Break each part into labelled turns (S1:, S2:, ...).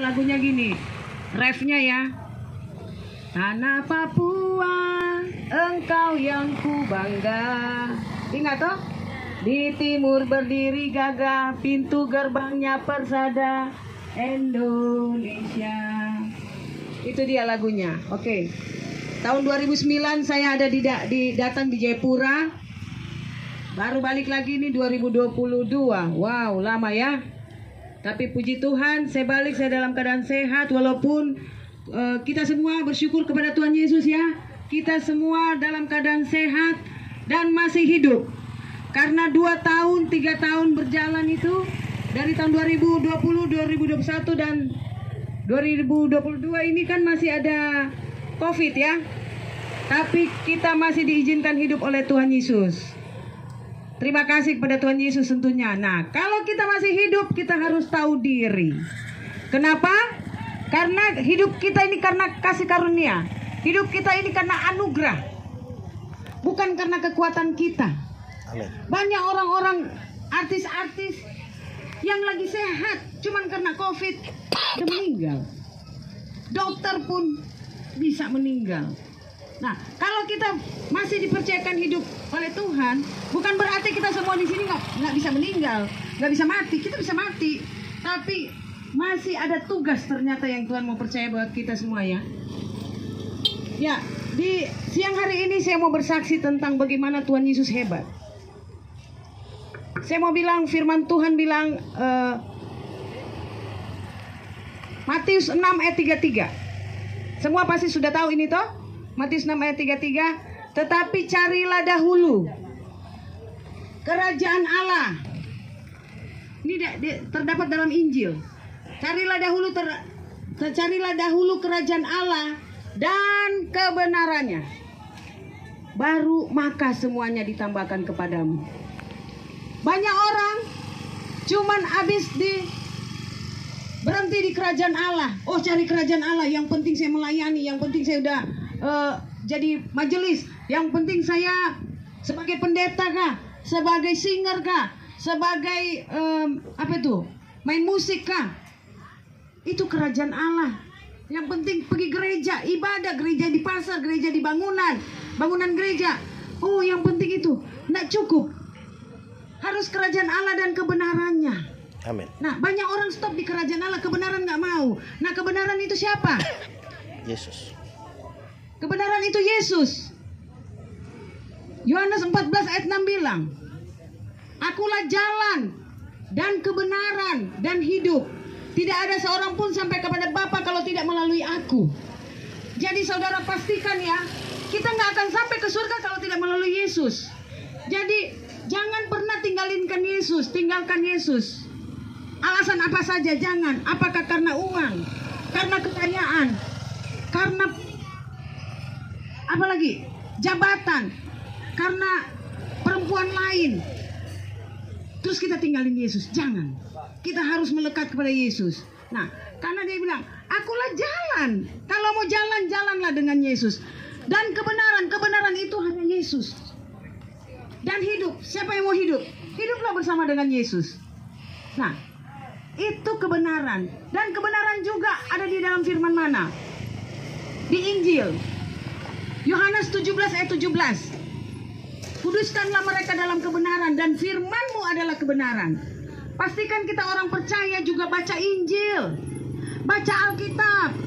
S1: Lagunya gini, refnya ya. Tanah Papua, engkau yang ku bangga. Ingat toh? Di timur berdiri gagah, pintu gerbangnya persada Indonesia. Itu dia lagunya. Oke. Tahun 2009 saya ada datang di Jayapura. Baru balik lagi nih 2022. Wow, lama ya. Tapi puji Tuhan, saya balik, saya dalam keadaan sehat. Walaupun kita semua bersyukur kepada Tuhan Yesus ya. Kita semua dalam keadaan sehat dan masih hidup. Karena 2 tahun, 3 tahun berjalan itu, dari tahun 2020, 2021 dan 2022 ini kan masih ada COVID ya. Tapi kita masih diizinkan hidup oleh Tuhan Yesus. Terima kasih kepada Tuhan Yesus tentunya. Nah, kalau kita masih hidup, kita harus tahu diri. Kenapa? Karena hidup kita ini karena kasih karunia. Hidup kita ini karena anugerah. Bukan karena kekuatan kita.
S2: Amin.
S1: Banyak orang-orang artis-artis yang lagi sehat cuman karena COVID udah meninggal. Dokter pun bisa meninggal. Nah, kalau kita masih dipercayakan hidup oleh Tuhan, bukan berarti kita semua di sini nggak bisa meninggal, nggak bisa mati. Kita bisa mati, tapi masih ada tugas ternyata yang Tuhan mau percaya buat kita semua ya. Ya, di siang hari ini saya mau bersaksi tentang bagaimana Tuhan Yesus hebat. Saya mau bilang firman Tuhan bilang Matius 6 ayat 33. Semua pasti sudah tahu ini toh? Matius 6 ayat 33. Tetapi carilah dahulu kerajaan Allah. Ini terdapat dalam Injil. Carilah dahulu kerajaan Allah dan kebenarannya. Baru maka semuanya ditambahkan kepadamu. Banyak orang cuman habis berhenti di kerajaan Allah. Oh, cari kerajaan Allah, yang penting saya melayani, yang penting saya udah jadi majelis, yang penting saya sebagai pendeta kah, sebagai singer kah, sebagai main musik kah. Itu kerajaan Allah. Yang penting pergi gereja, ibadah, gereja di pasar, gereja di bangunan gereja. Oh, yang penting itu. Nggak cukup. Harus kerajaan Allah dan kebenarannya.
S2: Amin. Nah,
S1: banyak orang stop di kerajaan Allah, kebenaran nggak mau. Nah, kebenaran itu siapa?
S2: Yesus.
S1: Kebenaran itu Yesus. Yohanes 14 ayat 6 bilang, Akulah jalan dan kebenaran dan hidup. Tidak ada seorang pun sampai kepada Bapa kalau tidak melalui aku. Jadi saudara pastikan ya, kita nggak akan sampai ke surga kalau tidak melalui Yesus. Jadi jangan pernah tinggalkan Yesus. Alasan apa saja jangan. Apakah karena uang, karena kekayaan, karena apalagi jabatan, karena perempuan lain, terus kita tinggalin Yesus. Jangan. Kita harus melekat kepada Yesus. Nah, karena dia bilang, Akulah jalan. Kalau mau jalan, jalanlah dengan Yesus. Dan kebenaran itu hanya Yesus. Dan hidup, siapa yang mau hidup? Hiduplah bersama dengan Yesus. Nah, itu kebenaran. Dan kebenaran juga ada di dalam firman mana? Di Injil Yohanes 17 ayat 17. Kuduskanlah mereka dalam kebenaran, dan firman-Mu adalah kebenaran. Pastikan kita orang percaya juga baca Injil, baca Alkitab,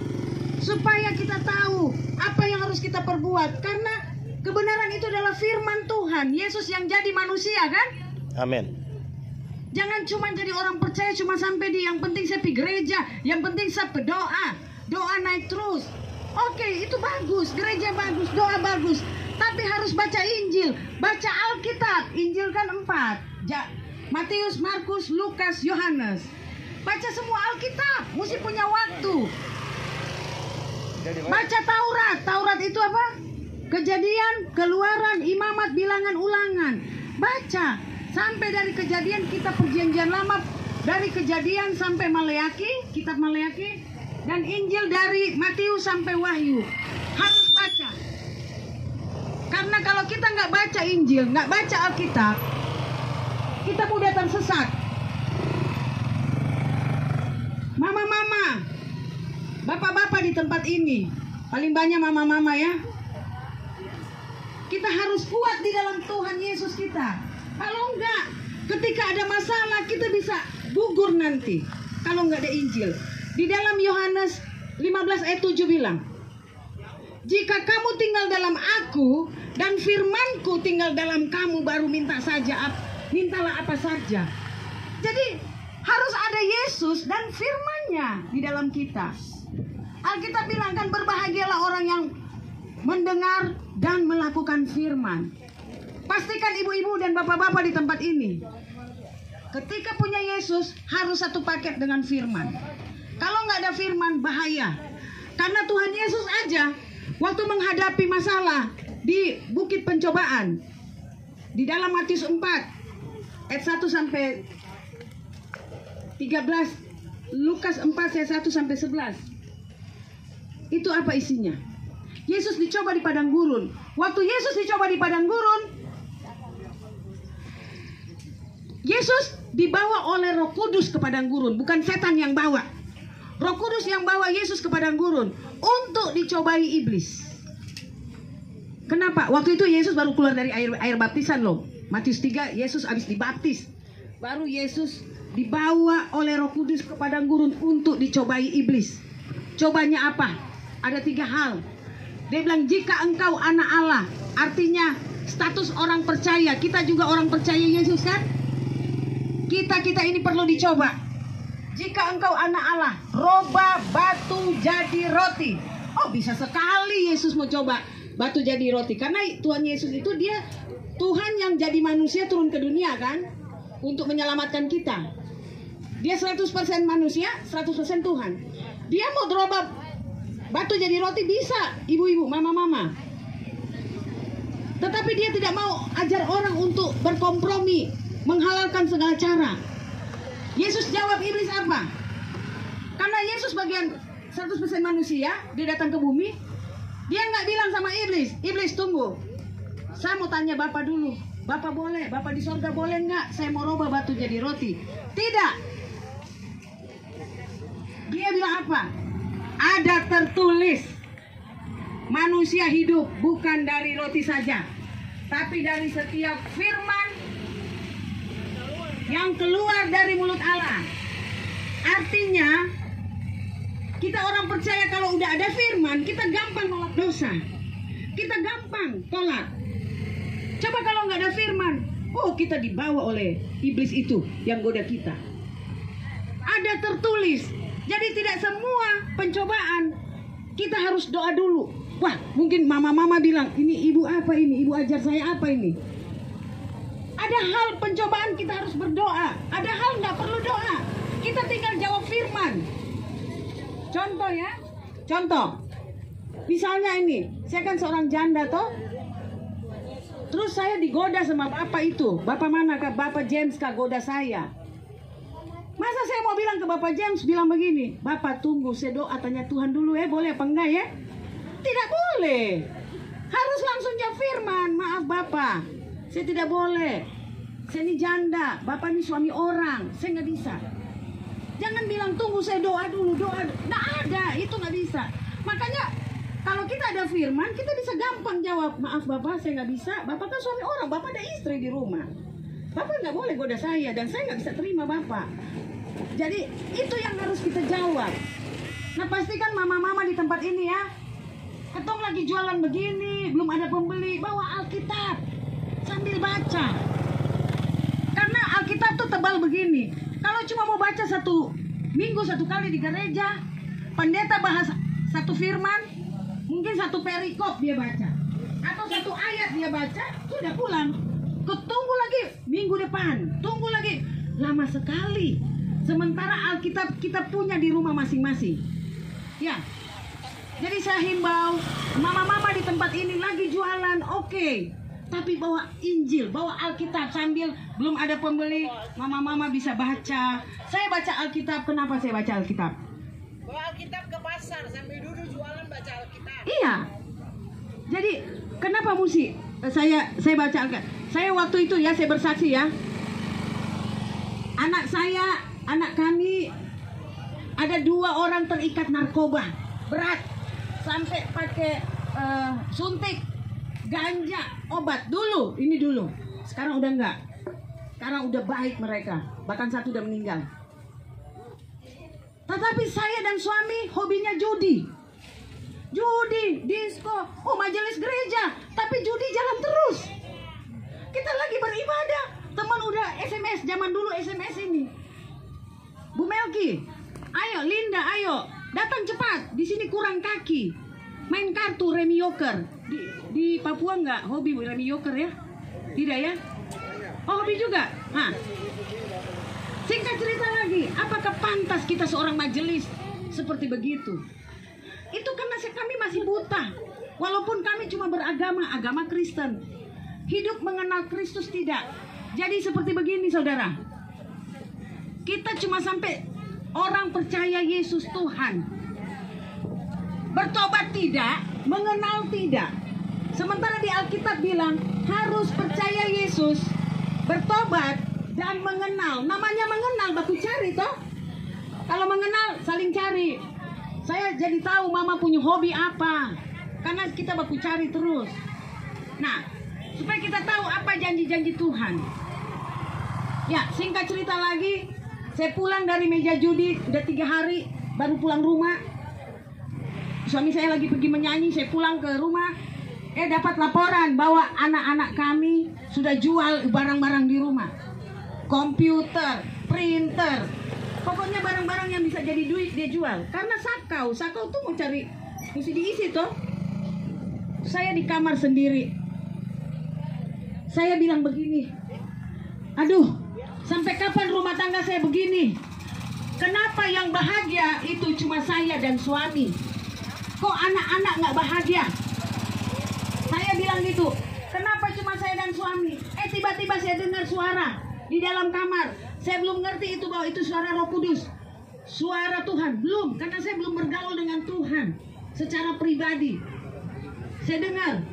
S1: supaya kita tahu apa yang harus kita perbuat. Karena kebenaran itu adalah firman Tuhan, Yesus yang jadi manusia kan?
S2: Amin.
S1: Jangan cuma jadi orang percaya, cuma sampai di yang penting saya pergi gereja, yang penting saya berdoa, doa naik terus. Oke, itu bagus, gereja bagus, doa bagus. Tapi harus baca Injil, baca Alkitab. Injil kan 4. Matius, Markus, Lukas, Yohanes. Baca semua Alkitab, mesti punya waktu. Baca Taurat. Taurat itu apa? Kejadian, Keluaran, Imamat, Bilangan, Ulangan. Baca. Sampai dari Kejadian, kitab Perjanjian Lama, dari Kejadian sampai Maleaki, kitab Maleaki, dan Injil dari Matius sampai Wahyu. Harus baca. Karena kalau kita nggak baca Injil, nggak baca Alkitab, kita mudah tersesat. Mama-mama, Bapak-bapak di tempat ini, paling banyak mama-mama ya. Kita harus kuat di dalam Tuhan Yesus kita. Kalau enggak, ketika ada masalah kita bisa gugur nanti. Kalau enggak ada Injil. Di dalam Yohanes 15 ayat 7 bilang, jika kamu tinggal dalam aku dan firmanku tinggal dalam kamu, baru mintalah apa saja. Jadi harus ada Yesus dan firman-Nya di dalam kita. Alkitab bilang kan, berbahagialah orang yang mendengar dan melakukan firman. Pastikan ibu-ibu dan bapak-bapak di tempat ini, ketika punya Yesus harus satu paket dengan firman. Kalau nggak ada firman, bahaya. Karena Tuhan Yesus aja waktu menghadapi masalah di bukit pencobaan, di dalam Matius 4 ayat 1 sampai 13, Lukas 4 ayat 1 sampai 11. Itu apa isinya? Yesus dicoba di padang gurun. Waktu Yesus dicoba di padang gurun, Yesus dibawa oleh Roh Kudus ke padang gurun, bukan setan yang bawa. Roh Kudus yang bawa Yesus ke padang gurun untuk dicobai iblis. Kenapa? Waktu itu Yesus baru keluar dari air baptisan loh. Matius 3, Yesus habis dibaptis. Baru Yesus dibawa oleh Roh Kudus ke padang gurun untuk dicobai iblis. Cobanya apa? Ada 3 hal. Dia bilang, jika engkau anak Allah, artinya status orang percaya. Kita juga orang percaya Yesus kan? Kita ini perlu dicoba. Jika engkau anak Allah, roba batu jadi roti. Oh, bisa sekali Yesus mau coba batu jadi roti. Karena Tuhan Yesus itu dia Tuhan yang jadi manusia turun ke dunia kan, untuk menyelamatkan kita. Dia 100% manusia, 100% Tuhan. Dia mau roba batu jadi roti bisa, ibu-ibu, mama-mama. Tetapi dia tidak mau ajar orang untuk berkompromi, menghalalkan segala cara. Yesus jawab iblis apa? Karena Yesus bagian 100% manusia, dia datang ke bumi. Dia nggak bilang sama iblis, iblis tunggu, saya mau tanya Bapak dulu. Bapak boleh, Bapak di sorga boleh nggak saya mau rubah batu jadi roti? Tidak. Dia bilang apa? Ada tertulis, manusia hidup bukan dari roti saja, tapi dari setiap firman yang keluar dari mulut Allah. Artinya kita orang percaya kalau udah ada firman, kita gampang nolak dosa, kita gampang tolak. Coba kalau nggak ada firman, oh kita dibawa oleh iblis itu yang goda kita. Ada tertulis. Jadi tidak semua pencobaan kita harus doa dulu. Wah, mungkin mama-mama bilang, ini ibu apa ini? Ibu ajar saya apa ini? Ada hal pencobaan kita harus berdoa. Ada hal nggak perlu doa. Kita tinggal jawab firman. Contoh ya, contoh. Misalnya ini, saya kan seorang janda toh. Terus saya digoda sama bapak itu. Bapak mana kak? Bapak James kak goda saya. Masa saya mau bilang ke Bapak James bilang begini, Bapak tunggu saya doa tanya Tuhan dulu ya, boleh apa enggak ya? Tidak boleh. Harus langsung jawab firman. Maaf Bapak, saya tidak boleh. Saya ini janda, Bapak ini suami orang, saya nggak bisa. Jangan bilang tunggu saya doa dulu, doa. Nggak ada, itu nggak bisa. Makanya kalau kita ada firman, kita bisa gampang jawab. Maaf Bapak, saya nggak bisa. Bapak kan suami orang, Bapak ada istri di rumah. Bapak nggak boleh goda saya dan saya nggak bisa terima Bapak. Jadi itu yang harus kita jawab. Nah pastikan mama-mama di tempat ini ya, ketong lagi jualan begini, belum ada pembeli, bawa Alkitab sambil baca. Karena Alkitab tuh tebal begini. Kalau cuma mau baca 1 minggu 1 kali di gereja, pendeta bahas 1 firman, mungkin 1 perikop dia baca, atau 1 ayat dia baca, sudah pulang. Tunggu lagi minggu depan, tunggu lagi, lama sekali. Sementara Alkitab kita punya di rumah masing-masing. Ya, jadi saya himbau mama-mama di tempat ini lagi jualan, oke. Tapi bawa Injil, bawa Alkitab sambil belum ada pembeli, mama-mama bisa baca. Saya baca Alkitab, kenapa saya baca Alkitab?
S3: Bawa Alkitab ke pasar sambil duduk jualan baca Alkitab.
S1: Iya. Jadi kenapa mesti saya baca Alkitab? Saya waktu itu ya, saya bersaksi ya. Anak kami Ada 2 orang terikat narkoba berat sampai pakai suntik ganja, obat dulu. Ini dulu. Sekarang udah enggak. Sekarang udah baik mereka. Bahkan 1 udah meninggal. Tetapi saya dan suami hobinya judi. Judi, disco, majelis gereja, tapi judi jalan terus. Kita lagi beribadah, teman udah SMS, zaman dulu SMS ini. Bu Melki, ayo Linda, ayo datang cepat. Di sini kurang kaki. Main kartu remi yoker. Di Papua nggak hobi remi yoker ya? Tidak ya? Oh, hobi juga. Nah, singkat cerita lagi, apakah pantas kita seorang majelis seperti begitu? Itu karena kami masih buta. Walaupun kami cuma agama Kristen, hidup mengenal Kristus tidak. Jadi seperti begini saudara, kita cuma sampai orang percaya Yesus Tuhan, bertobat tidak, mengenal tidak. Sementara di Alkitab bilang harus percaya Yesus, bertobat dan mengenal. Namanya mengenal, baku cari toh. Kalau mengenal saling cari. Saya jadi tahu mama punya hobi apa, karena kita baku cari terus. Nah, supaya kita tahu apa janji-janji Tuhan. Ya, singkat cerita lagi, saya pulang dari meja judi, udah 3 hari, baru pulang rumah. Suami saya lagi pergi menyanyi, saya pulang ke rumah. Dapat laporan bahwa anak-anak kami sudah jual barang-barang di rumah. Komputer, printer, pokoknya barang-barang yang bisa jadi duit dia jual. Karena sakau tuh mau cari, mesti diisi toh. Saya di kamar sendiri. Saya bilang begini, aduh, sampai kapan rumah tangga saya begini? Kenapa yang bahagia itu cuma saya dan suami? Kok anak-anak nggak bahagia? Saya bilang gitu. Kenapa cuma saya dan suami? Tiba-tiba saya dengar suara di dalam kamar. Saya belum ngerti itu bahwa itu suara Roh Kudus, suara Tuhan. Belum, karena saya belum bergaul dengan Tuhan secara pribadi. Saya dengar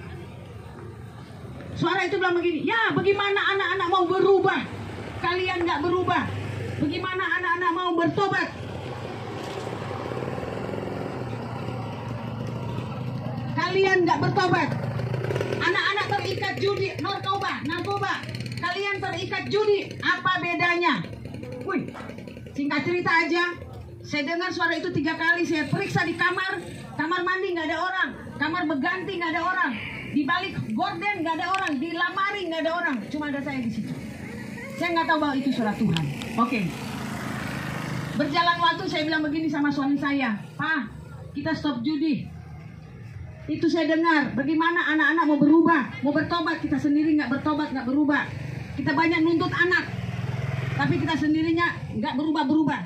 S1: suara itu bilang begini, ya bagaimana anak-anak mau berubah? Kalian nggak berubah. Bagaimana anak-anak mau bertobat? Kalian nggak bertobat. Anak-anak terikat judi, narkoba. Kalian terikat judi, apa bedanya? Wih, singkat cerita aja, saya dengar suara itu 3 kali. Saya periksa di kamar mandi nggak ada orang, kamar berganti nggak ada orang, di balik gorden nggak ada orang, di lamari nggak ada orang, cuma ada saya di situ. Saya nggak tahu bahwa itu suara Tuhan. Oke. Berjalan waktu saya bilang begini sama suami saya, Pak, kita stop judi. Itu saya dengar, bagaimana anak-anak mau berubah, mau bertobat, kita sendiri nggak bertobat, nggak berubah. Kita banyak nuntut anak, tapi kita sendirinya nggak berubah-berubah.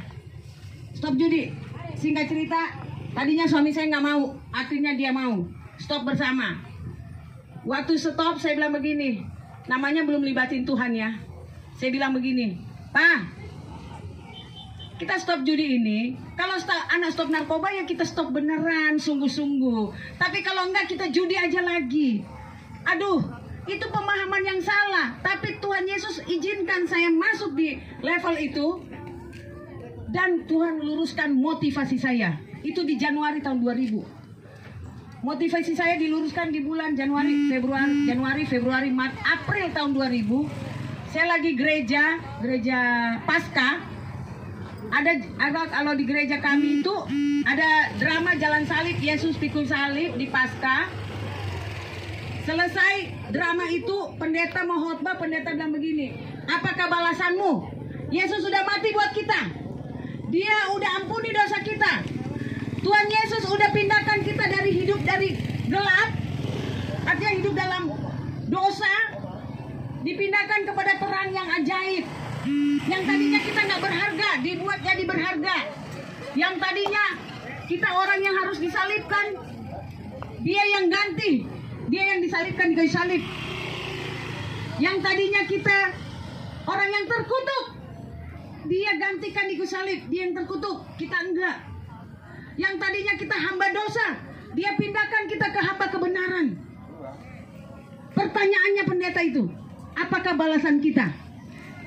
S1: Stop judi. Singkat cerita, tadinya suami saya nggak mau, akhirnya dia mau. Stop bersama. Waktu stop, saya bilang begini, namanya belum libatin Tuhan ya. Saya bilang begini, Pak, kita stop judi ini. Kalau anak stop narkoba ya kita stop beneran, sungguh-sungguh. Tapi kalau enggak kita judi aja lagi. Aduh, itu pemahaman yang salah. Tapi Tuhan Yesus izinkan saya masuk di level itu. Dan Tuhan luruskan motivasi saya. Itu di Januari tahun 2000. Motivasi saya diluruskan di bulan Januari, Februari, Maret, April tahun 2000. Saya lagi gereja Paskah. Ada kalau di gereja kami itu ada drama jalan salib, Yesus pikul salib di Paskah. Selesai drama itu, pendeta mau khotbah, pendeta bilang begini, apakah balasanmu? Yesus sudah mati buat kita. Dia udah ampuni dosa kita. Tuhan Yesus udah pindahkan kita dari hidup dari gelap, artinya hidup dalam dosa, dipindahkan kepada terang yang ajaib. Yang tadinya kita nggak berharga, dibuat jadi berharga. Yang tadinya kita orang yang harus disalibkan, dia yang ganti. Dia yang disalibkan di kayu salib. Yang tadinya kita orang yang terkutuk, dia gantikan di kayu salib. Dia yang terkutuk, kita enggak. Yang tadinya kita hamba dosa, dia pindahkan kita ke hamba kebenaran. Pertanyaannya pendeta itu, apakah balasan kita?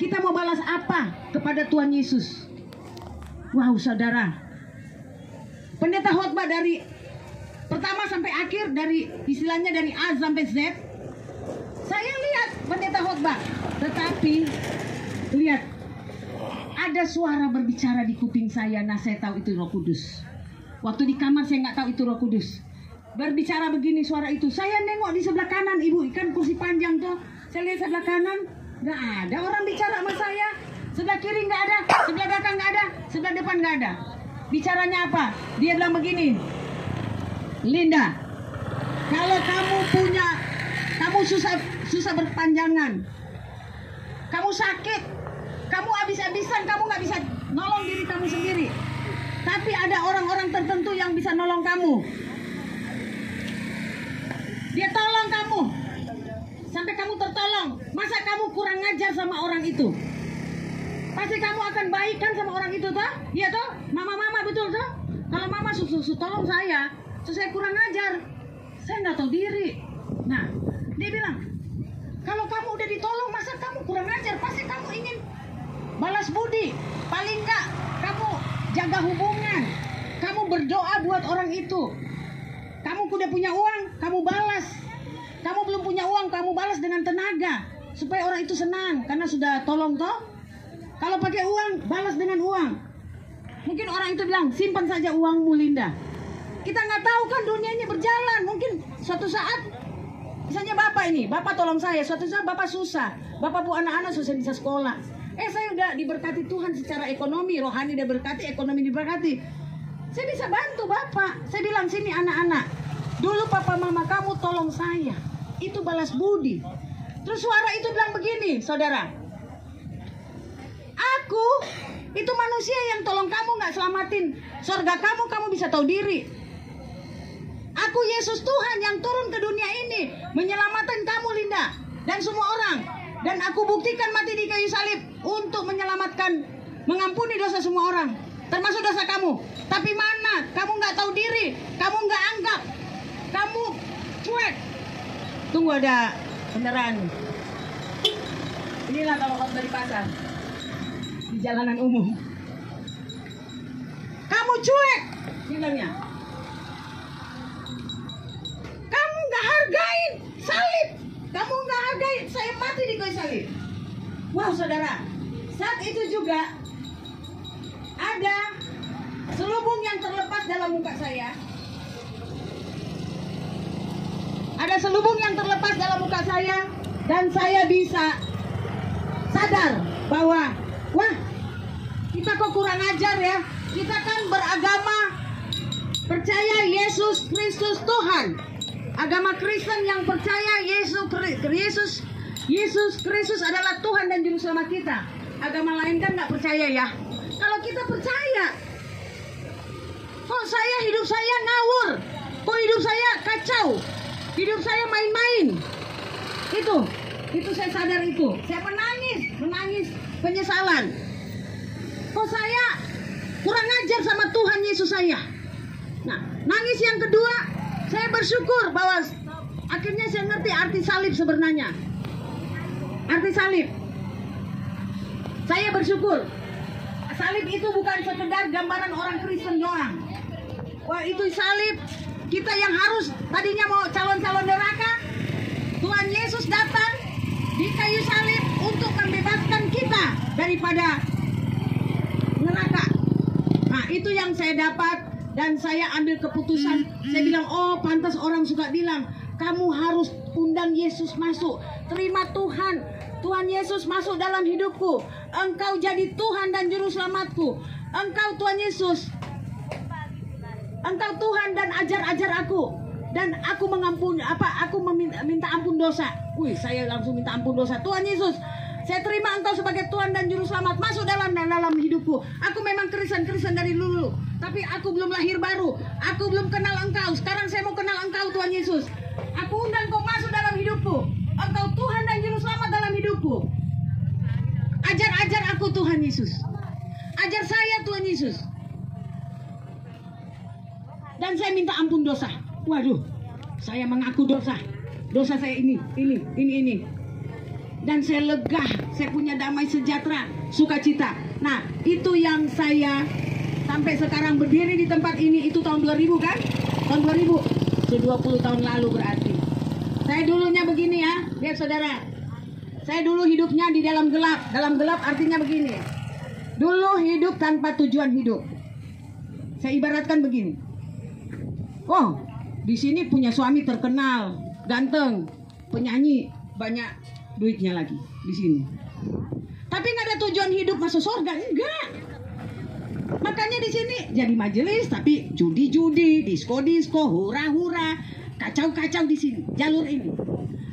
S1: Kita mau balas apa kepada Tuhan Yesus? Wow saudara, Pendeta khotbah dari pertama sampai akhir, dari istilahnya dari A sampai Z. Saya lihat pendeta khotbah, tetapi lihat ada suara berbicara di kuping saya. Nah, saya tahu itu Roh Kudus. Waktu di kamar saya nggak tahu itu Roh Kudus. Berbicara begini suara itu. Saya nengok di sebelah kanan, ibu, kan kursi panjang tuh. Saya lihat sebelah kanan, nggak ada orang bicara sama saya. Sebelah kiri nggak ada, sebelah belakang nggak ada, sebelah depan nggak ada. Bicaranya apa? Dia bilang begini, Linda, kalau kamu susah berpanjangan, kamu sakit, kamu habis-habisan, kamu nggak bisa nolong diri kamu sendiri. Tapi ada orang-orang tertentu yang bisa nolong kamu. Dia tolong kamu sampai kamu tertolong. Masa kamu kurang ngajar sama orang itu? Pasti kamu akan baik kan sama orang itu toh? Iya toh? Mama betul toh? Kalau mama susu tolong saya, saya kurang ngajar, saya nggak tahu diri. Nah, dia bilang, kalau kamu udah ditolong, masa kamu kurang ngajar? Pasti kamu ingin balas budi. Paling nggak kamu jaga hubungan, kamu berdoa buat orang itu. Kamu udah punya uang, kamu balas. Kamu belum punya uang, kamu balas dengan tenaga supaya orang itu senang karena sudah tolong toh. Kalau pakai uang, balas dengan uang. Mungkin orang itu bilang, simpan saja uangmu, Linda. Kita nggak tahu kan dunia ini berjalan. Mungkin suatu saat, misalnya Bapak tolong saya. Suatu saat Bapak susah. Bapak bu anak-anak susah bisa sekolah. Saya udah diberkati Tuhan secara ekonomi, rohani diberkati, ekonomi diberkati. Saya bisa bantu Bapak. Saya bilang, sini anak-anak. Dulu papa mama kamu tolong saya. Itu balas budi. Terus suara itu bilang begini, saudara. Aku itu manusia yang tolong kamu nggak selamatin surga kamu bisa tahu diri. Aku Yesus Tuhan yang turun ke dunia ini menyelamatkan kamu, Linda, dan semua orang. Dan aku buktikan mati di kayu salib untuk menyelamatkan, mengampuni dosa semua orang, termasuk dosa kamu. Tapi mana kamu nggak tahu diri, kamu nggak anggap, kamu cuek. Tunggu ada kendaraan. Inilah kalau khotbah di pasar, di jalanan umum. Kamu cuek, bilangnya. Kamu nggak hargain salib. Kamu nggak hargain saya mati di kayu salib. Wow, saudara. Saat itu juga ada selubung yang terlepas dalam muka saya. Ada selubung yang terlepas dalam muka saya. Dan saya bisa sadar bahwa wah, kita kok kurang ajar ya. Kita kan beragama percaya Yesus Kristus Tuhan. Agama Kristen yang percaya Yesus Kristus adalah Tuhan dan Juru Selamat kita. Agama lain kan nggak percaya ya. Kalau kita percaya, kok hidup saya ngawur, kok hidup saya kacau, hidup saya main-main. Itu saya sadar itu. Saya menangis penyesalan. Kok saya kurang ajar sama Tuhan Yesus saya. Nah, nangis yang kedua, saya bersyukur bahwa akhirnya saya ngerti arti salib sebenarnya. Arti salib. Saya bersyukur. Salib itu bukan sekedar gambaran orang Kristen doang. Wah, itu salib. Kita yang harus tadinya mau calon-calon neraka, Tuhan Yesus datang di kayu salib untuk membebaskan kita daripada neraka. Nah, itu yang saya dapat. Dan saya ambil keputusan. Saya bilang, oh pantas orang suka bilang, kamu harus undang Yesus masuk. Terima Tuhan. Tuhan Yesus masuk dalam hidupku. Engkau jadi Tuhan dan Juru Selamatku. Engkau Tuhan Yesus. Engkau Tuhan dan ajar aku. Dan aku mengampuni, aku minta ampun dosa. Wih, saya langsung minta ampun dosa. Tuhan Yesus, saya terima Engkau sebagai Tuhan dan Juru Selamat. Masuk dalam hidupku. Aku memang Kristen dari dulu. Tapi aku belum lahir baru. Aku belum kenal Engkau. Sekarang saya mau kenal Engkau, Tuhan Yesus. Aku undang Kau masuk dalam hidupku. Engkau Tuhan dan Juru Selamat dalam hidupku. Ajar aku, Tuhan Yesus. Ajar saya, Tuhan Yesus. Dan saya minta ampun dosa. Waduh, saya mengaku dosa. Dosa saya ini. Dan saya lega. Saya punya damai sejahtera, sukacita. Nah, itu yang saya sampai sekarang berdiri di tempat ini itu tahun 2000 kan? Tahun 2000. 20 tahun lalu berarti. Saya dulunya begini ya, lihat saudara. Saya dulu hidupnya di dalam gelap. Dalam gelap artinya begini. Dulu hidup tanpa tujuan hidup. Saya ibaratkan begini. Oh, di sini punya suami terkenal, ganteng, penyanyi, banyak duitnya lagi di sini. Tapi nggak ada tujuan hidup masuk surga, enggak. Makanya di sini jadi majelis, tapi judi-judi, disko-disko, hura-hura, kacau-kacau di sini, jalur ini.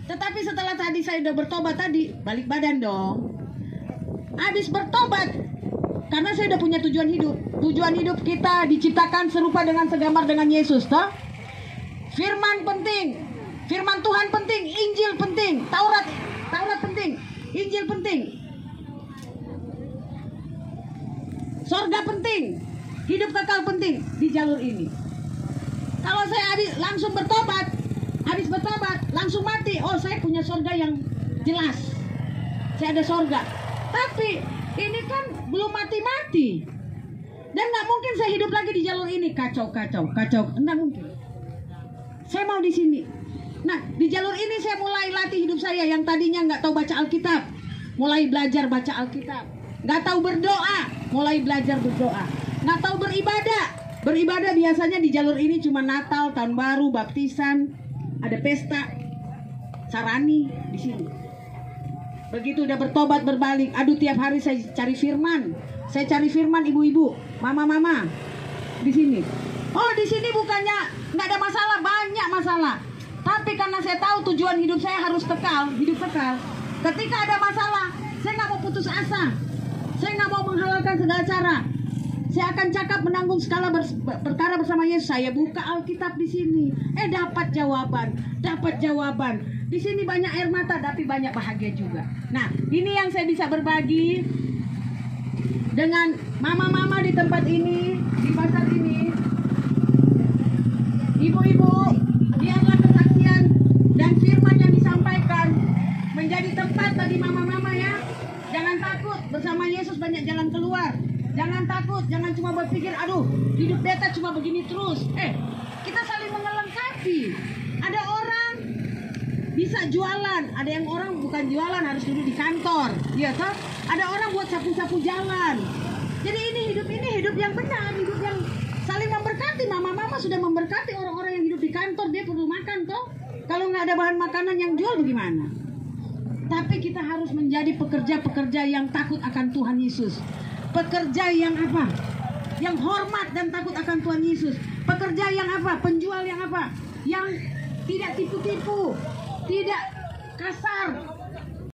S1: Tetapi setelah tadi saya udah bertobat tadi, balik badan dong. Habis bertobat, karena saya udah punya tujuan hidup. Tujuan hidup kita diciptakan serupa dengan segambar dengan Yesus, toh? Firman penting, firman Tuhan penting, Injil penting, Taurat penting, Injil penting. Sorga penting, hidup kekal penting di jalur ini. Kalau saya langsung bertobat, habis bertobat langsung mati. Oh, saya punya sorga yang jelas. Saya ada sorga. Tapi ini kan belum mati-mati. Dan nggak mungkin saya hidup lagi di jalur ini. Kacau. Nggak mungkin. Saya mau di sini. Nah, di jalur ini saya mulai latih hidup saya yang tadinya nggak tahu baca Alkitab. Mulai belajar baca Alkitab. Nggak tahu berdoa. Mulai belajar berdoa. Nggak tahu beribadah. Beribadah biasanya di jalur ini cuma Natal, Tahun Baru, baptisan, ada pesta, sarani di sini. Begitu udah bertobat berbalik, aduh tiap hari saya cari firman. Saya cari firman ibu-ibu, mama-mama di sini. Oh, di sini bukannya nggak ada masalah, banyak masalah. Tapi karena saya tahu tujuan hidup saya harus kekal, hidup kekal. Ketika ada masalah, saya nggak mau putus asa. Saya nggak mau menghalalkan segala cara. Saya akan cakap menanggung segala perkara bersama Yesus. Saya buka Alkitab di sini. Dapat jawaban. Di sini banyak air mata, tapi banyak bahagia juga. Nah, ini yang saya bisa berbagi dengan mama-mama di tempat ini, di pasar ini. Ibu-ibu, biarlah kesaksian dan firman yang disampaikan menjadi tempat bagi mama-mama ya. Jangan takut, bersama Yesus banyak jalan keluar. Jangan takut, jangan cuma berpikir, aduh, hidup beta cuma begini terus. Kita saling melengkapi. Ada orang bisa jualan, ada yang orang bukan jualan, harus duduk di kantor. Iya toh? Ada orang buat sapu-sapu jalan. Jadi ini hidup yang benar, hidup yang saling memberkati. Mama-mama sudah memberkati orang-orang yang hidup di kantor, dia perlu makan toh. Kalau nggak ada bahan makanan yang jual bagaimana? Tapi kita harus menjadi pekerja-pekerja yang takut akan Tuhan Yesus. Pekerja yang apa? Yang hormat dan takut akan Tuhan Yesus. Pekerja yang apa? Penjual yang apa? Yang tidak tipu-tipu, tidak kasar,